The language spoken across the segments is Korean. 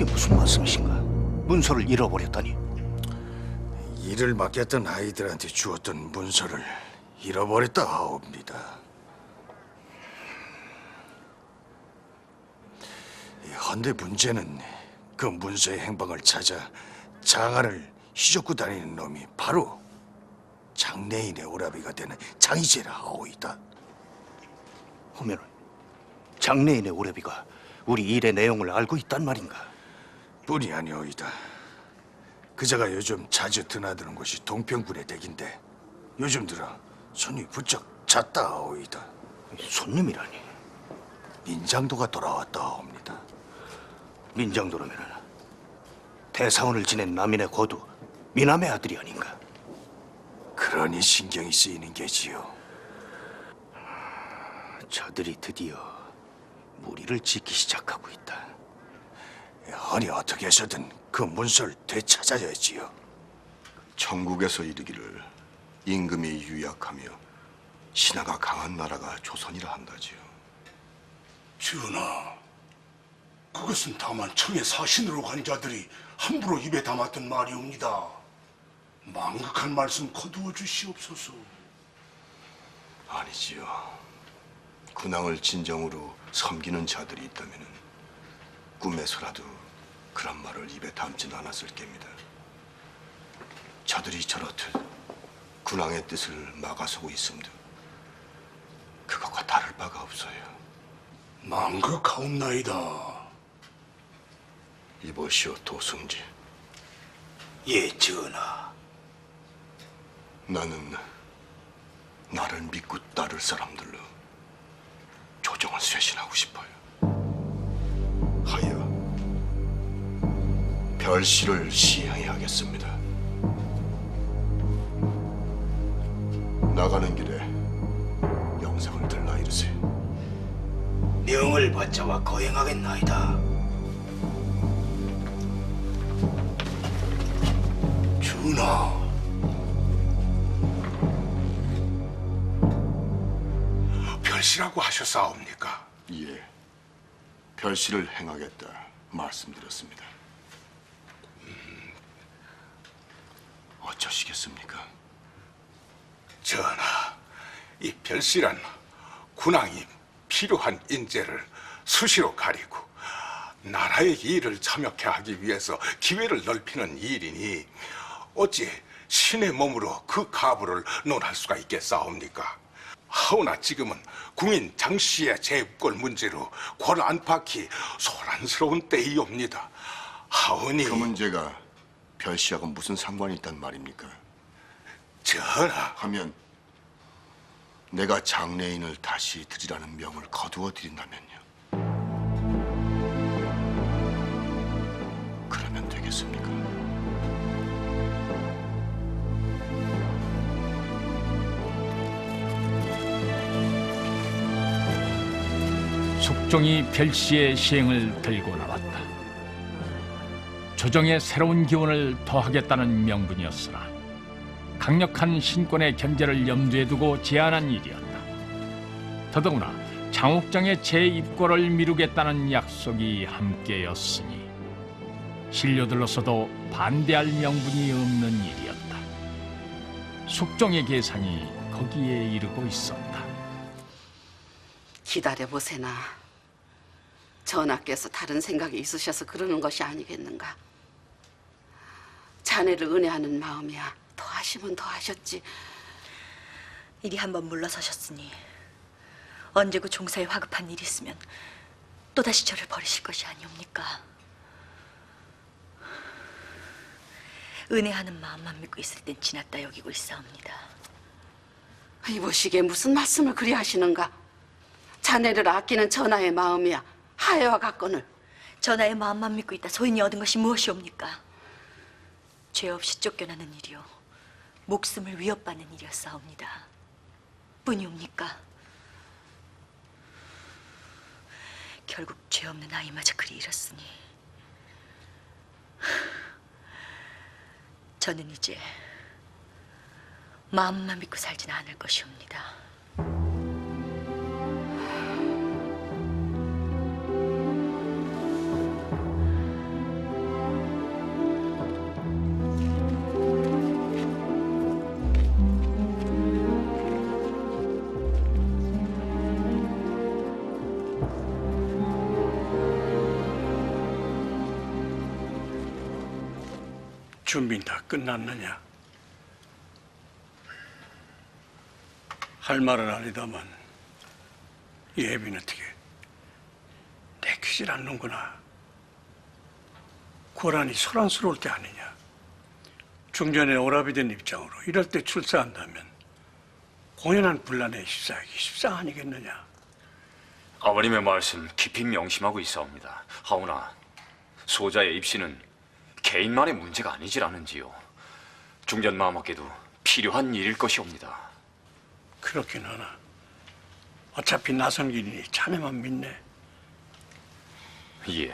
그게 무슨 말씀이신가? 문서를 잃어버렸다니. 일을 맡겼던 아이들한테 주었던 문서를 잃어버렸다 하옵니다. 헌데 문제는 그 문서의 행방을 찾아 장안을 휘젓고 다니는 놈이 바로 장래인의 오라비가 되는 장이제라 하오이다. 하면은 장래인의 오래비가 우리 일의 내용을 알고 있단 말인가? 뿐이 아니오이다. 그자가 요즘 자주 드나드는 곳이 동평군의 댁인데 요즘 들어 손이 부쩍 잦다 하오이다. 손님이라니. 민장도가 돌아왔다 하옵니다. 민장도라면은 대사원을 지낸 남인의 고두 미남의 아들이 아닌가? 그러니 신경이 쓰이는 게지요. 저들이 드디어 무리를 짓기 시작하고 있다. 아니 어떻게 해서든 그 문서를 되찾아야지요. 천국에서 이르기를 임금이 유약하며 신하가 강한 나라가 조선이라 한다지요. 전하, 그것은 다만 청의 사신으로 간 자들이 함부로 입에 담았던 말이옵니다. 망극한 말씀 거두어 주시옵소서. 아니지요. 군왕을 진정으로 섬기는 자들이 있다면 꿈에서라도 그런 말을 입에 담진 않았을 겁니다. 저들이 저렇듯 군왕의 뜻을 막아서고 있음도 그것과 다를 바가 없어요. 망극하옵나이다. 이보시오 도승지. 예, 전하. 나는 나를 믿고 따를 사람들로 조정을 쇄신하고 싶어요. 하여 별시를 시행해야겠습니다. 나가는 길에 영상을 들라 이르세요. 명을 받자와 거행하겠나이다. 전하. 별시라고 하셨사옵니까? 예, 별시를 행하겠다 말씀드렸습니다. 어쩌시겠습니까? 전하, 이 별시란 군왕이 필요한 인재를 수시로 가리고 나라의 일을 참여케 하기 위해서 기회를 넓히는 일이니 어찌 신의 몸으로 그 가부를 논할 수가 있겠사옵니까? 하오나 지금은 궁인 장씨의 재입골 문제로 궐 안팎이 소란스러운 때이옵니다. 하오니 그 문제가 별시하고 무슨 상관이 있단 말입니까? 전하, 하면 내가 장래인을 다시 드리라는 명을 거두어 드린다면요. 그러면 되겠습니까? 숙종이 별시의 시행을 들고 나왔다. 조정에 새로운 기운을 더하겠다는 명분이었으나 강력한 신권의 견제를 염두에 두고 제안한 일이었다. 더더구나 장옥장의 재입고를 미루겠다는 약속이 함께였으니 신료들로서도 반대할 명분이 없는 일이었다. 숙종의 계산이 거기에 이르고 있었다. 기다려보세나. 전하께서 다른 생각이 있으셔서 그러는 것이 아니겠는가. 자네를 은혜하는 마음이야. 더 하시면 더 하셨지. 이리 한번 물러서셨으니 언제고 종사에 화급한 일이 있으면 또다시 저를 버리실 것이 아니옵니까? 은혜하는 마음만 믿고 있을 땐 지났다 여기고 있사옵니다. 이보시기에 무슨 말씀을 그리 하시는가. 자네를 아끼는 전하의 마음이야. 하해와 같거늘. 전하의 마음만 믿고 있다 소인이 얻은 것이 무엇이옵니까? 죄 없이 쫓겨나는 일이요 목숨을 위협받는 일이었사옵니다. 뿐이옵니까? 결국 죄 없는 아이마저 그리 잃었으니 저는 이제 마음만 믿고 살지는 않을 것이옵니다. 준비는 다 끝났느냐? 할 말은 아니다만 예비는 어떻게 내키질 않는구나. 고란이 소란스러울 때 아니냐. 중전에 오라비된 입장으로 이럴 때 출사한다면 공연한 분란에 휩싸이기 십상 아니겠느냐. 아버님의 말씀 깊이 명심하고 있사옵니다. 하오나 소자의 입시는 개인만의 문제가 아니질 않은지요. 중전 마음밖에도 필요한 일일 것이옵니다. 그렇긴 하나 어차피 나선 길이니 자네만 믿네. 예.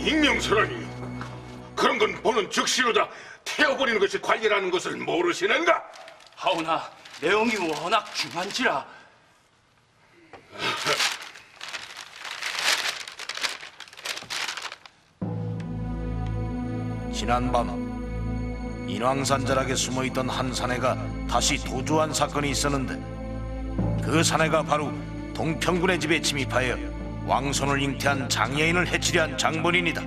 익명설하니 그런 건 보는 즉시로다 태워버리는 것이 관리라는 것을 모르시는가? 하오나 내용이 워낙 중한지라. 지난밤 인왕산자락에 숨어있던 한 사내가 다시 도주한 사건이 있었는데 그 사내가 바로 동평군의 집에 침입하여 왕손을 잉태한 장애인을 해치려 한 장본인이다.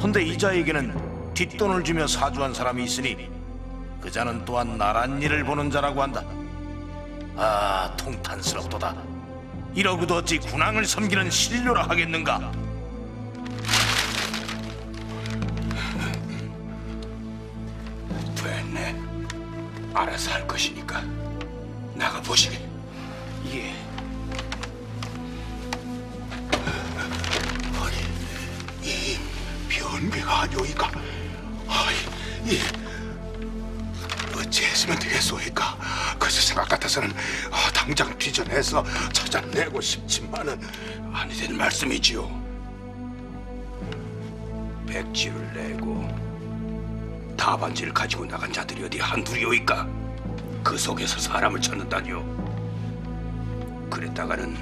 헌데 이자에게는 뒷돈을 주며 사주한 사람이 있으니 그자는 또한 나란 일을 보는 자라고 한다. 아, 통탄스럽도다. 이러고도 어찌 군왕을 섬기는 신료라 하겠는가? 됐네. 알아서 할 것이니까 나가 보시게. 예. 이 변비가 아니오이까. 아이, 어찌했으면 되겠소이까. 그 생각 같아서는 당장 뒤져내서 찾아내고 싶지만은 아니 된 말씀이지요. 백지를 내고 다반지를 가지고 나간 자들이 어디 한둘이오이까. 그 속에서 사람을 찾는다니요. 그랬다가는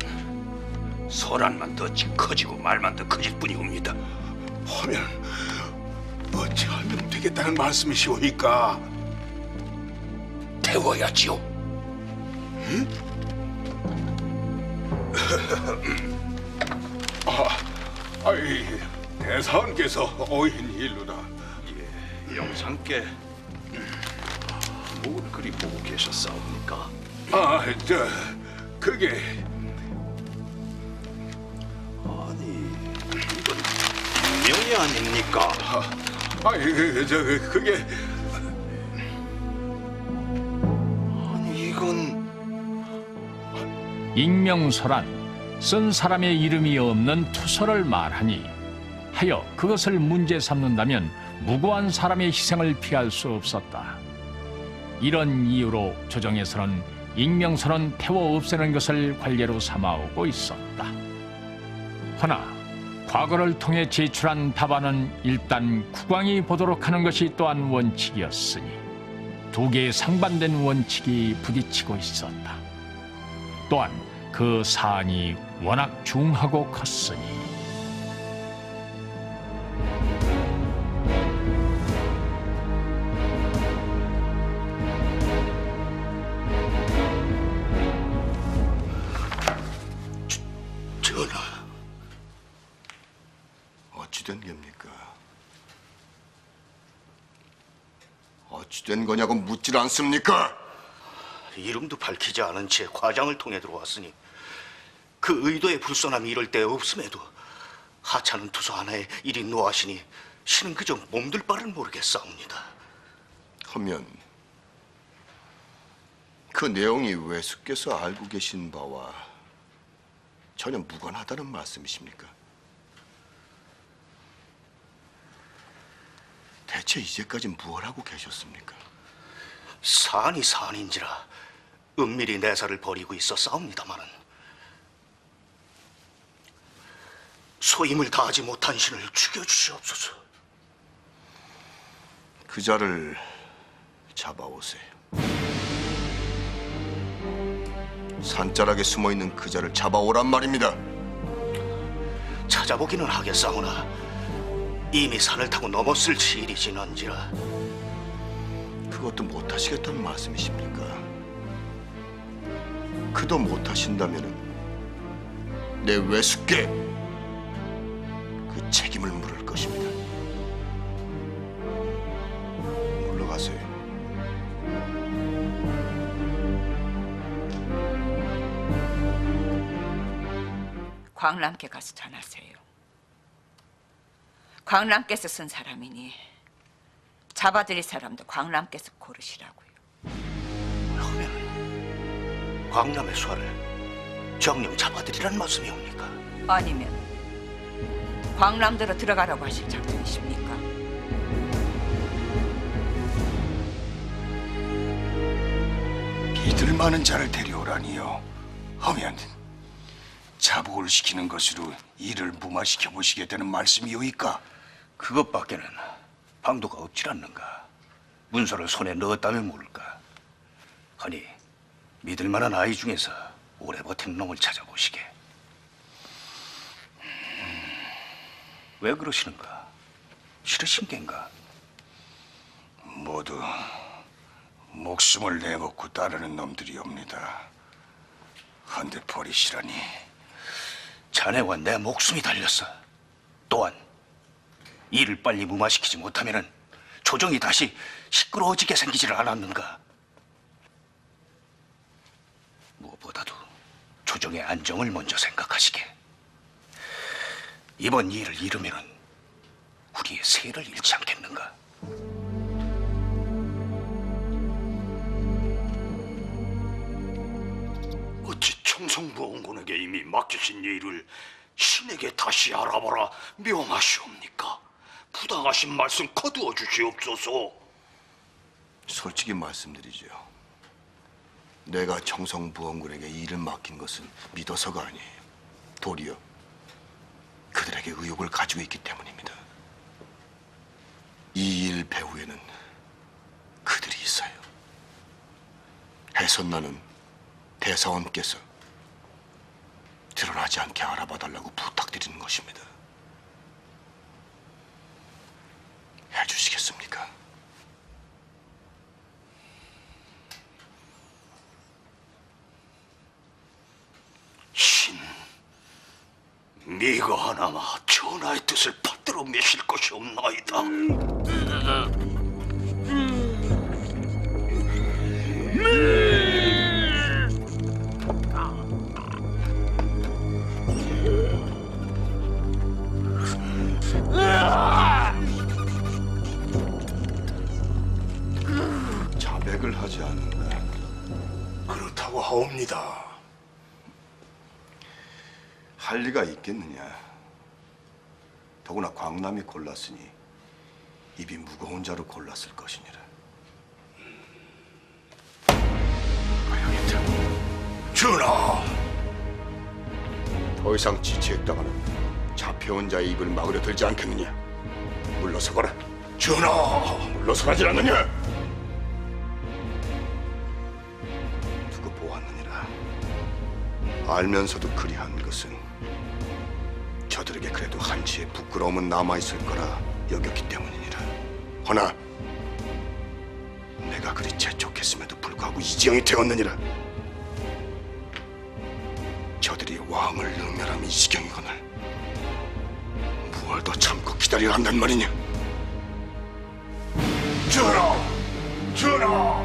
소란만 더 커지고 말만 더 커질 뿐이옵니다. 하면 어찌하면 되겠다는 말씀이시오니까. 태워야지요. 응? 아이, 대사원께서 오인 일로다. 영상께 뭘 그리 보고 계셨사옵니까? 그게 아니, 이건 분명히 아닙니까? 그게 아니, 이건 익명서란 쓴 사람의 이름이 없는 투서를 말하니 하여 그것을 문제 삼는다면 무고한 사람의 희생을 피할 수 없었다. 이런 이유로 조정에서는 익명서는 태워 없애는 것을 관례로 삼아오고 있었다. 허나 과거를 통해 제출한 답안은 일단 국왕이 보도록 하는 것이 또한 원칙이었으니 두 개의 상반된 원칙이 부딪히고 있었다. 또한 그 사안이 워낙 중하고 컸으니 어찌된 거냐고 묻질 않습니까? 이름도 밝히지 않은 채 과장을 통해 들어왔으니 그 의도의 불손함이 이럴 데 없음에도 하찮은 투서 하나에 이리 노하시니 신은 그저 몸둘 바를 모르겠사옵니다. 하면 그 내용이 외숙께서 알고 계신 바와 전혀 무관하다는 말씀이십니까? 대체 이제까지 무엇 하고 계셨습니까? 사안이 사안인지라 은밀히 내사를 벌이고 있어 싸웁니다마는 소임을 다하지 못한 신을 죽여주시옵소서. 그 자를 잡아오세요. 산자락에 숨어있는 그 자를 잡아오란 말입니다. 찾아보기는 하겠사오나 이미 산을 타고 넘었을 시일이 지난지라. 그것도 못하시겠다는 말씀이십니까? 그도 못하신다면은 내 외숙께 그 책임을 물을 것입니다. 물러가세요. 광람께 가서 전하세요. 광람께서 쓴 사람이니 잡아들일 사람도 광람께서 고르시라고요. 하면 광남의 수하를 정령 잡아들이란 말씀이옵니까? 아니면 광람대로 들어가라고 하실 작정이십니까? 믿을 만한 자를 데려오라니요. 하면 자복을 시키는 것으로 일을 무마시켜 보시겠다는 말씀이오이까? 그것밖에는 방도가 없질 않는가. 문서를 손에 넣었다면 모를까. 하니 믿을 만한 아이 중에서 오래 버틴 놈을 찾아보시게. 왜 그러시는가? 싫으신 겐가? 모두 목숨을 내놓고 따르는 놈들이옵니다. 한데 버리시라니. 자네와 내 목숨이 달렸어. 또한 일을 빨리 무마시키지 못하면은 조정이 다시 시끄러워지게 생기지를 않았는가. 무엇보다도 조정의 안정을 먼저 생각하시게. 이번 일을 이루면은 우리의 세를 잃지 않겠는가. 어찌 청성부원군에게 이미 맡기신 일을 신에게 다시 알아보라 명하시옵니까? 부당하신 말씀 거두어 주시옵소서. 솔직히 말씀드리죠. 내가 청성부원군에게 일을 맡긴 것은 믿어서가 아니에요. 도리어 그들에게 의욕을 가지고 있기 때문입니다. 이 일 배후에는 그들이 있어요. 해선나는 대사원께서 드러나지 않게 알아봐달라고 부탁드리는 것입니다. 해주시겠습니까? 신, 네가 하나마 전하의 뜻을 받들어 매실 것이 없나이다. 자백을 하지 않는다. 그렇다고 하옵니다. 할 리가 있겠느냐. 더구나 광남이 골랐으니 입이 무거운 자로 골랐을 것이니라. 가야겠다. 전하! 더 이상 지체했다가는 잡혀온 자의 입을 막으려 들지 않겠느냐. 물러서거라. 전하! 물러서라지 않느냐. 두고 보았느니라. 알면서도 그리한 것은 저들에게 그래도 한치의 부끄러움은 남아있을 거라 여겼기 때문이니라. 허나 내가 그리 재촉했음에도 불구하고 이지영이 되었느니라. 저들이 왕을 능멸함이 이 지경이거늘 무얼 더 참고 기다리라 한단 말이냐. 전하! 전하.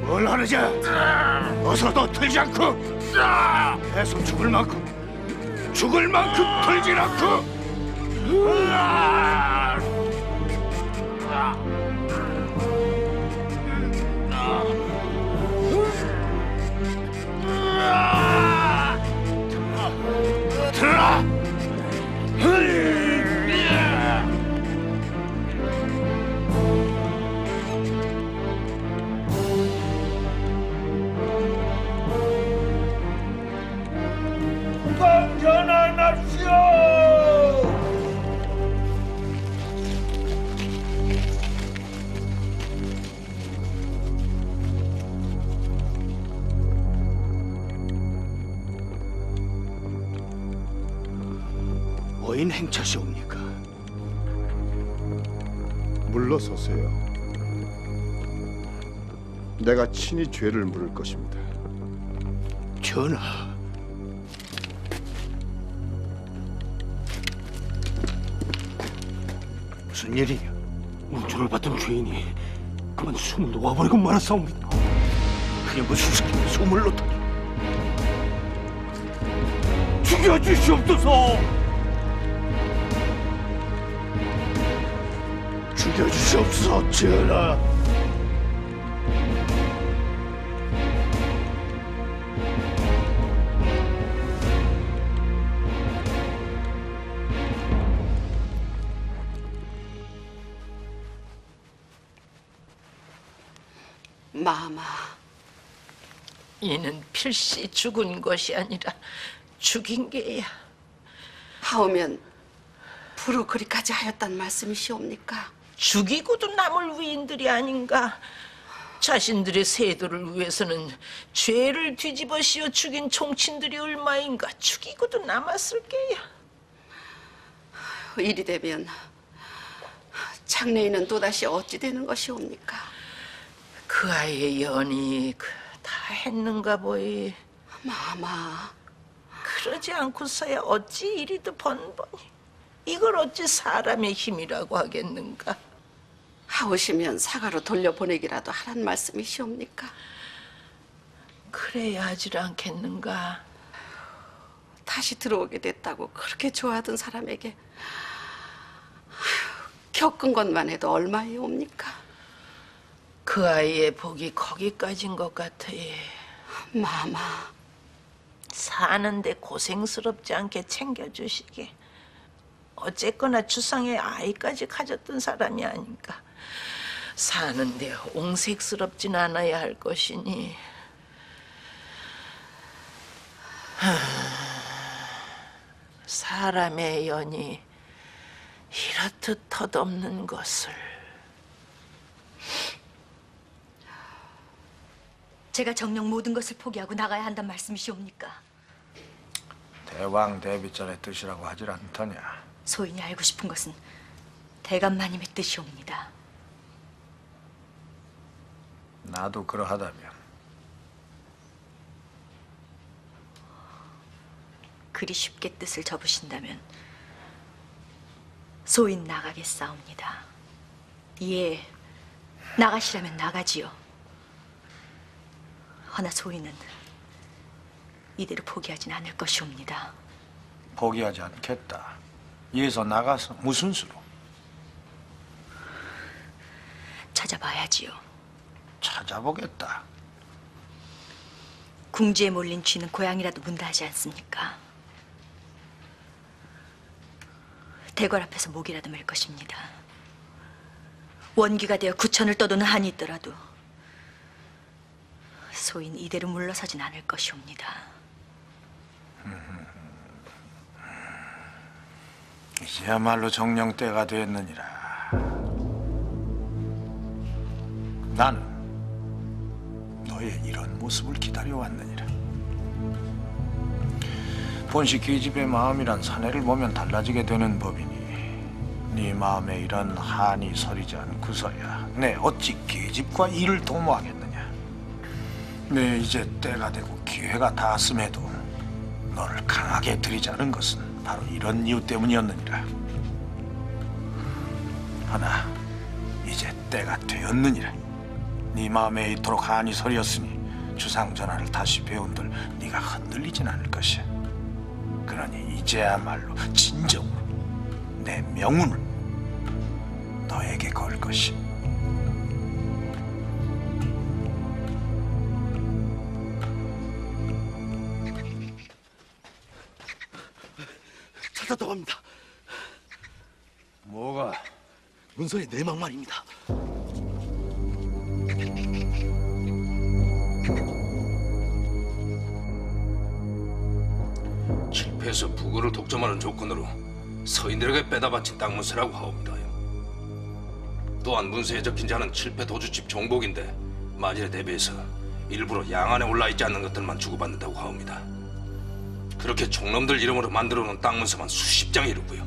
뭘 하느냐? 어서 너 들지 않고 계속 죽을 만큼 들질 않고. 들어라. 어인 행차시옵니까? 물러서세요. 내가 친히 죄를 물을 것입니다. 전하, 무슨 일이냐? 운전을 받던 죄인이 그만 숨을 놓아버리고 말았사옵니다. 그게 무슨 소리냐? 숨을 놓다니. 죽여주시옵소서. 죽여주시옵소서, 전하. 마마, 이는 필시 죽은 것이 아니라 죽인 게야. 하오면 부로 그리까지 하였단 말씀이시옵니까? 죽이고도 남을 위인들이 아닌가. 자신들의 세도를 위해서는 죄를 뒤집어 씌워 죽인 총친들이 얼마인가. 죽이고도 남았을 게야. 이리 되면 장래인은 또다시 어찌 되는 것이옵니까? 그 아이의 연이 다 했는가 보이. 마마, 그러지 않고서야 어찌 이리도 번번이. 이걸 어찌 사람의 힘이라고 하겠는가. 하오시면 사가로 돌려보내기라도 하란 말씀이시옵니까? 그래야 하질 않겠는가. 다시 들어오게 됐다고 그렇게 좋아하던 사람에게 겪은 것만 해도 얼마이옵니까? 그 아이의 복이 거기까지인 것 같아. 마마, 사는데 고생스럽지 않게 챙겨주시게. 어쨌거나 주상의 아이까지 가졌던 사람이 아닌가. 사는데 옹색스럽진 않아야 할 것이니. 사람의 연이 이렇듯 덧없는 것을. 제가 정녕 모든 것을 포기하고 나가야 한단 말씀이시옵니까? 대왕 대비전의 뜻이라고 하질 않더냐. 소인이 알고 싶은 것은 대감마님의 뜻이옵니다. 나도 그러하다면 그리 쉽게 뜻을 접으신다면 소인 나가겠사옵니다. 예, 나가시라면 나가지요. 허나 소인은 이대로 포기하진 않을 것이옵니다. 포기하지 않겠다. 이에서 나가서 무슨 수로? 찾아봐야지요. 찾아보겠다. 궁지에 몰린 쥐는 고양이라도 문다 하지 않습니까? 대궐 앞에서 목이라도 맬 것입니다. 원귀가 되어 구천을 떠도는 한이 있더라도 소인 이대로 물러서진 않을 것이옵니다. 이제야말로 정령 때가 됐느니라. 나는 너의 이런 모습을 기다려왔느니라. 본시 계집의 마음이란 사내를 보면 달라지게 되는 법이니 네 마음에 이런 한이 서리지 않고서야 내 어찌 계집과 일을 도모하겠느냐. 내 이제 때가 되고 기회가 닿았음에도 너를 강하게 들이자는 것은 바로 이런 이유 때문이었느니라. 하나 이제 때가 되었느니라. 네 마음에 이토록 한이 서리었으니 주상전하를 다시 배운들 네가 흔들리진 않을 것이야. 그러니 이제야말로 진정으로 내 명운을 너에게 걸 것이야. 찾았다고 합니다. 뭐가? 문서의 내막 말입니다. 칠패에서 부거를 독점하는 조건으로 서인들에게 빼다 바친 땅 문서라고 하옵니다요. 또한 문서에 적힌 자는 칠패 도주집 종복인데 만일에 대비해서 일부러 양안에 올라있지 않는 것들만 주고받는다고 하옵니다. 그렇게 종놈들 이름으로 만들어놓은 땅 문서만 수십 장이 이르고요.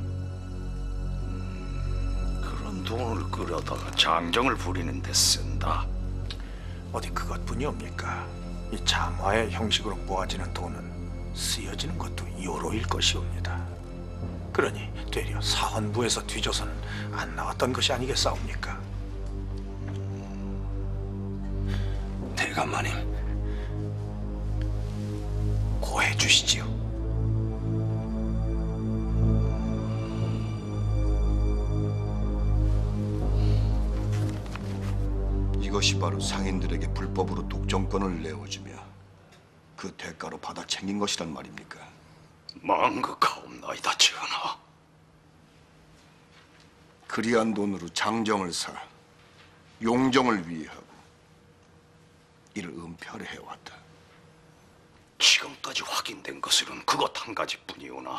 그런 돈을 끌어다가 장정을 부리는 데 쓴다. 어디 그것뿐이옵니까? 이 잠화의 형식으로 모아지는 돈은 쓰여지는 것도 요로일 것이옵니다. 그러니 되려 사헌부에서 뒤져서는 안 나왔던 것이 아니겠사옵니까? 대감마님, 고해 주시지요. 이것이 바로 상인들에게 불법으로 독점권을 내어주며 그 대가로 받아 챙긴 것이란 말입니까? 망극하옵나이다, 전하. 그리한 돈으로 장정을 사 용정을 위하고 이를 은폐하려 해왔다. 지금까지 확인된 것으로는 그것 한 가지뿐이오나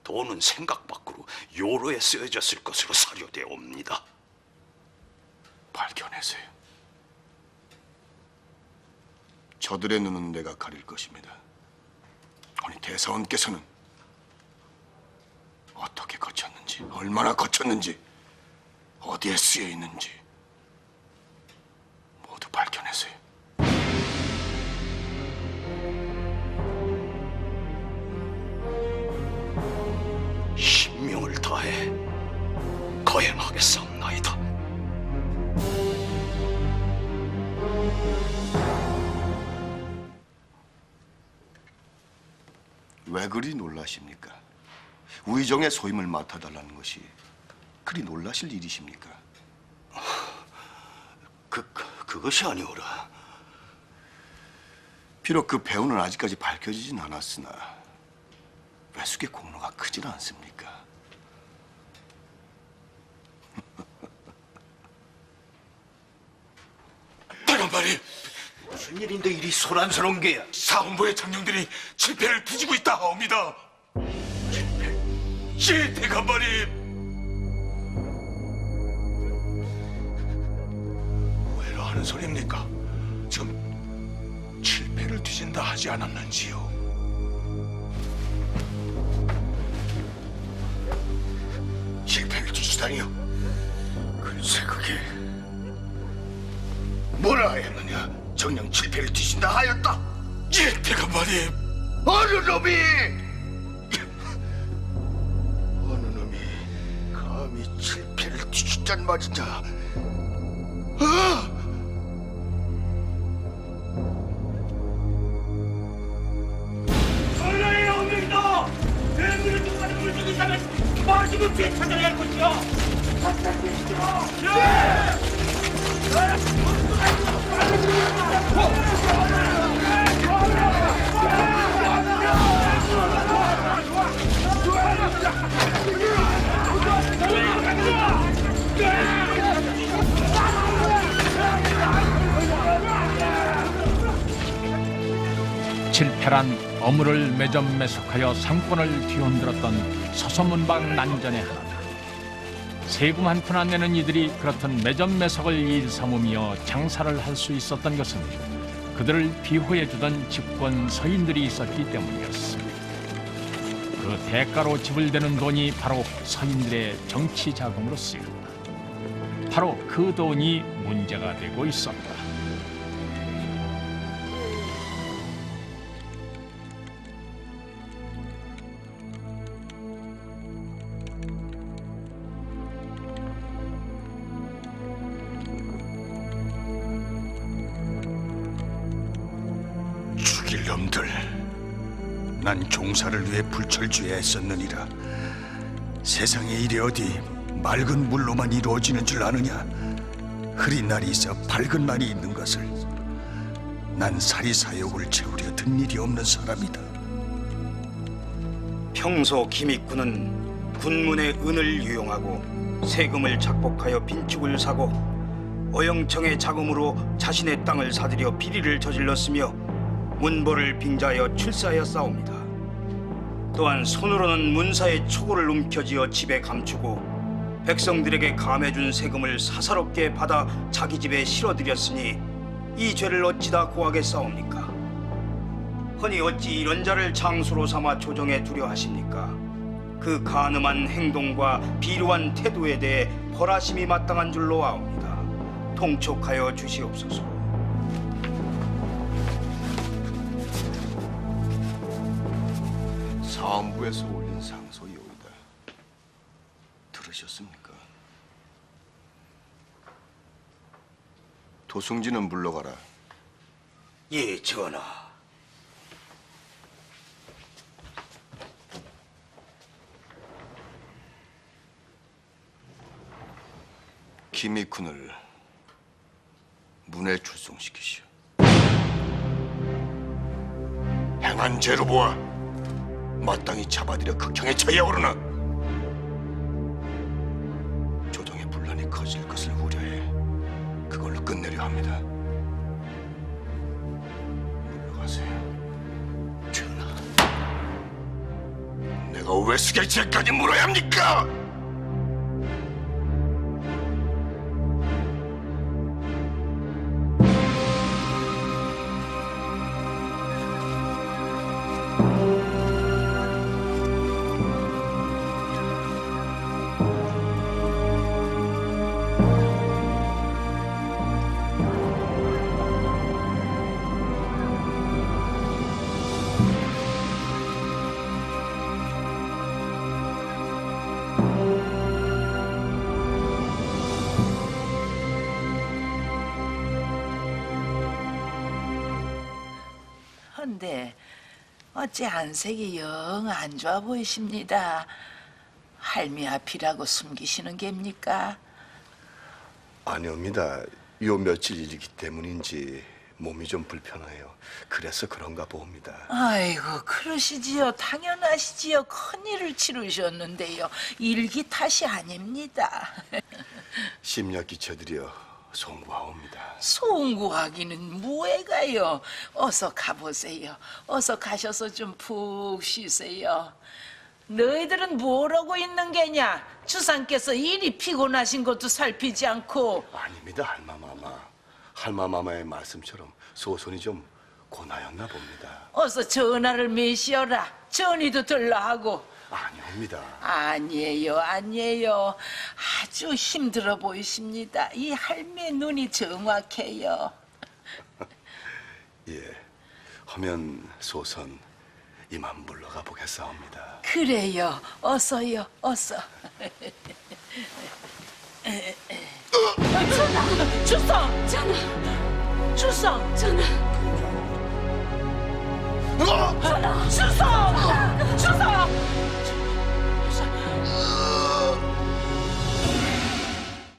돈은 생각 밖으로 요로에 쓰여졌을 것으로 사료되옵니다. 밝혀내세요. 저들의 눈은 내가 가릴 것입니다. 아니, 대사원께서는 어떻게 거쳤는지, 얼마나 거쳤는지, 어디에 쓰여 있는지 모두 밝혀내세요. 신명을 다해 거행하겠사옵나이다. 왜 그리 놀라십니까? 우의정의 소임을 맡아달라는 것이 그리 놀라실 일이십니까? 그것이 아니오라. 비록 그 배우는 아직까지 밝혀지진 않았으나 외숙의 공로가 크진 않습니까? 대감마님, 무슨 일인데 이리 소란스러운 게야? 사헌부의 장령들이 칠패를 뒤지고 있다 하옵니다. 칠패? 예, 대감마님. 왜라 하는 소리입니까? 지금 칠패를 뒤진다 하지 않았는지요? 칠패를 뒤지다니요? 글쎄, 그게 뭐라 하였느냐? 정녕 칠패를 뒤진다 하였다. 예, 대감마님. 어느 놈이 감히 칠패를 뒤진단 말이냐? 전라의 어명이다. 대물을 통과하는 물증이 있다면 마지막 뒤에 찾아내야 할 것이야. 칠패란 어물을 매점매석하여 상권을 뒤흔들었던 서소문방 난전의 하나다. 세금 한 푼 안 내는 이들이 그렇던 매점매석을 일삼으며 장사를 할 수 있었던 것은 그들을 비호해주던 집권 서인들이 있었기 때문이었습니다. 그 대가로 지불되는 돈이 바로 서인들의 정치 자금으로 쓰였다. 바로 그 돈이 문제가 되고 있었다. 죽일 놈들. 난 종사를 위해 불철주야 했었느니라. 세상에 일이 어디 맑은 물로만 이루어지는 줄 아느냐. 흐린 날이 있어 밝은 날이 있는 것을. 난 사리사욕을 채우려 든 일이 없는 사람이다. 평소 김익군은 군문의 은을 유용하고 세금을 착복하여 빈축을 사고 어영청의 자금으로 자신의 땅을 사들여 비리를 저질렀으며 문벌을 빙자하여 출세하였사옵니다. 또한 손으로는 문사의 초고를 움켜쥐어 집에 감추고 백성들에게 감해준 세금을 사사롭게 받아 자기 집에 실어들였으니 이 죄를 어찌다 고하겠사옵니까? 허니 어찌 이런 자를 장수로 삼아 조정에 두려 하십니까? 그 간음한 행동과 비루한 태도에 대해 벌하심이 마땅한 줄로 아옵니다. 통촉하여 주시옵소서. 사헌부에서 올린 상소이오이다. 들으셨습니까? 도승진은 물러가라. 예, 전하. 김익훈을 문에 출송시키시오. 행한 죄로 보아 마땅히 잡아들여 극형에 처해야 오르나. 조정의 분란이 커질 것을 우려해 그걸로 끝내려 합니다. 물러가세요. 전하. 내가 왜 수개체까지 물어야 합니까? 근데 어째 안색이 영 안 좋아 보이십니다. 할미 앞이라고 숨기시는 geb니까? 아니옵니다. 요 며칠 일이기 때문인지 몸이 좀 불편해요. 그래서 그런가 봅니다. 아이고 그러시지요. 당연하시지요. 큰일을 치르셨는데요. 일기 탓이 아닙니다. 심력 끼쳐드려 송구하옵니다. 송구하기는 뭐해가요. 어서 가보세요. 어서 가셔서 좀 푹 쉬세요. 너희들은 뭐라고 있는 게냐? 주상께서 일이 피곤하신 것도 살피지 않고. 아닙니다, 할마마마. 할마마마의 말씀처럼 소손이 좀 고나였나 봅니다. 어서 전하를 메시어라. 전이도 들러하고. 아니옵니다. 아니에요, 아니에요. 아주 힘들어 보이십니다. 이 할매의 눈이 정확해요. 예, 하면 소선 이만 물러가 보겠사옵니다. 그래요, 어서요, 어서. 전하! 주성! 전하! 주성! 전하! 주성! 주성!